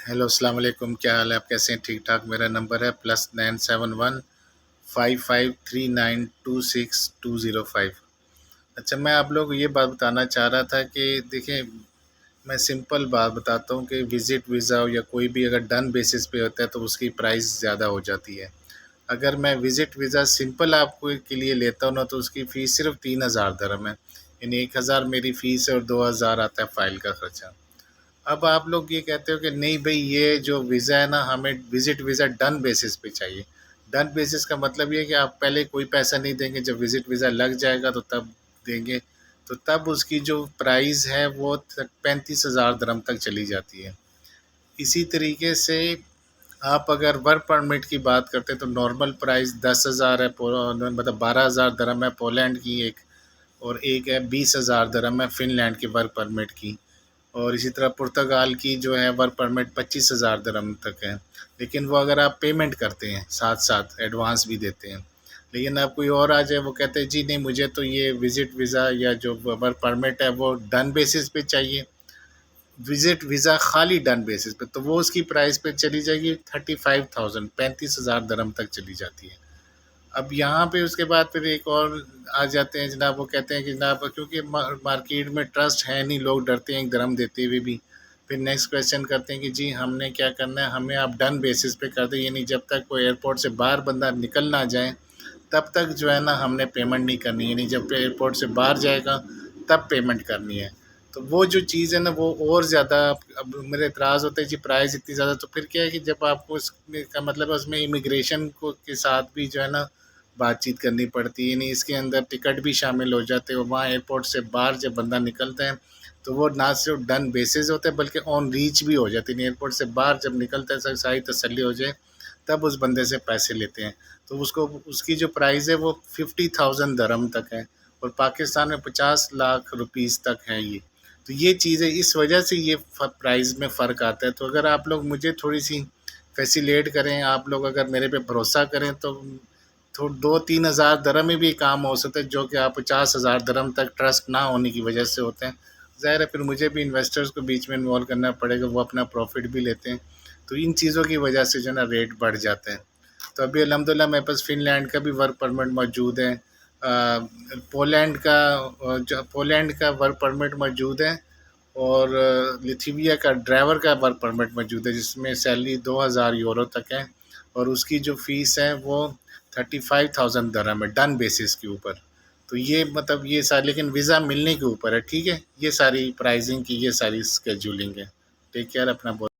Hello, अस्सलाम वालेकुम। क्या हाल है? आप कैसे हैं? ठीक ठाक। मेरा नंबर है +971 553926205। अच्छा, मैं आप लोग को ये बात बताना चाह रहा था कि देखिए, मैं सिंपल बात बताता हूँ कि विज़िट वीज़ा या कोई भी अगर डन बेसिस पे होता है तो उसकी प्राइस ज़्यादा हो जाती है। अगर मैं विज़िट वीज़ा सिंपल आपको के लिए लेता हूँ ना, तो उसकी फ़ीस सिर्फ़ 3000 दिरहम है। यानी 1000 मेरी फ़ीस है और 2000 आता है फ़ाइल का खर्चा। अब आप लोग ये कहते हो कि नहीं भई, ये जो वीज़ा है ना, हमें विज़िट वीज़ा डन बेसिस पे चाहिए। डन बेसिस का मतलब ये है कि आप पहले कोई पैसा नहीं देंगे, जब विज़िट वीज़ा लग जाएगा तो तब देंगे। तो तब उसकी जो प्राइस है वो 35,000 दिरहम तक चली जाती है। इसी तरीके से आप अगर वर्क परमिट की बात करते हैं तो नॉर्मल प्राइस 10,000 है, मतलब 12,000 दिरहम है पोलैंड की एक, और एक है 20,000 दिरहम है फ़िनलैंड की वर्क परमिट की। और इसी तरह पुर्तगाल की जो है वर्क परमिट 25,000 दिरहम तक है। लेकिन वो अगर आप पेमेंट करते हैं, साथ-साथ एडवांस भी देते हैं। लेकिन अब कोई और आ जाए, वो कहते हैं जी नहीं, मुझे तो ये विज़िट वीज़ा या जो वर्क परमिट है वो डन बेसिस पे चाहिए। विज़िट वीज़ा खाली डन बेसिस पे, तो वो उसकी प्राइस पे चली जाएगी 35,000, 35,000 दिरहम तक चली जाती है। अब यहाँ पे उसके बाद फिर एक और आ जाते हैं जनाब, वो कहते हैं कि जनाब क्योंकि मार्केट में ट्रस्ट है नहीं, लोग डरते हैं एक दिरहम देते हुए भी। फिर नेक्स्ट क्वेश्चन करते हैं कि जी हमने क्या करना है, हमें आप डन बेसिस पे कर दें, यानी जब तक कोई एयरपोर्ट से बाहर बंदा निकल ना जाए तब तक जो है ना हमने पेमेंट नहीं करनी, यानी जब एयरपोर्ट से बाहर जाएगा तब पेमेंट करनी है। तो वो जो चीज़ है ना वो और ज़्यादा, अब मेरे एतराज़ होते हैं जी प्राइस इतनी ज़्यादा, तो फिर क्या है कि जब आपको इसमें का मतलब है उसमें इमिग्रेशन को के साथ भी जो है ना बातचीत करनी पड़ती है, यानी इसके अंदर टिकट भी शामिल हो जाते हैं, और वहाँ एयरपोर्ट से बाहर जब बंदा निकलता है तो वो ना सिर्फ डन बेसिस होते हैं बल्कि ऑन रीच भी हो जाती है। एयरपोर्ट से बाहर जब निकलता है, सारी तसल्ली हो जाए, तब उस बंदे से पैसे लेते हैं। तो उसको उसकी जो प्राइस है वो 50,000 दिरहम तक है, और पाकिस्तान में 50 लाख रुपीस तक है ये। तो ये चीज़ें इस वजह से ये प्राइस में फ़र्क आता है। तो अगर आप लोग मुझे थोड़ी सी फैसिलेट करें, आप लोग अगर मेरे पे भरोसा करें, तो 2-3 हज़ार दिरहम में भी काम हो सकता है, जो कि आप 50,000 दिरहम तक ट्रस्ट ना होने की वजह से होते हैं। ज़ाहिर है फिर मुझे भी इन्वेस्टर्स को बीच में इन्वॉल्व करना पड़ेगा, वो अपना प्रॉफिट भी लेते हैं। तो इन चीज़ों की वजह से जो है ना रेट बढ़ जाते हैं। तो अभी अल्हम्दुलिल्लाह मेरे पास फ़िनलैंड का भी वर्क परमिट मौजूद है। पोलैंड का वर्क परमिट मौजूद है, और लिथुआनिया का ड्राइवर का वर्क परमिट मौजूद है, जिसमें सैलरी 2,000 यूरो तक है, और उसकी जो फ़ीस है वो 35,000 दिरहम है डन बेसिस के ऊपर। तो ये मतलब ये सारी, लेकिन वीज़ा मिलने के ऊपर है, ठीक है? ये सारी प्राइसिंग की ये सारी शेड्यूलिंग है। टेक केयर, अपना बहुत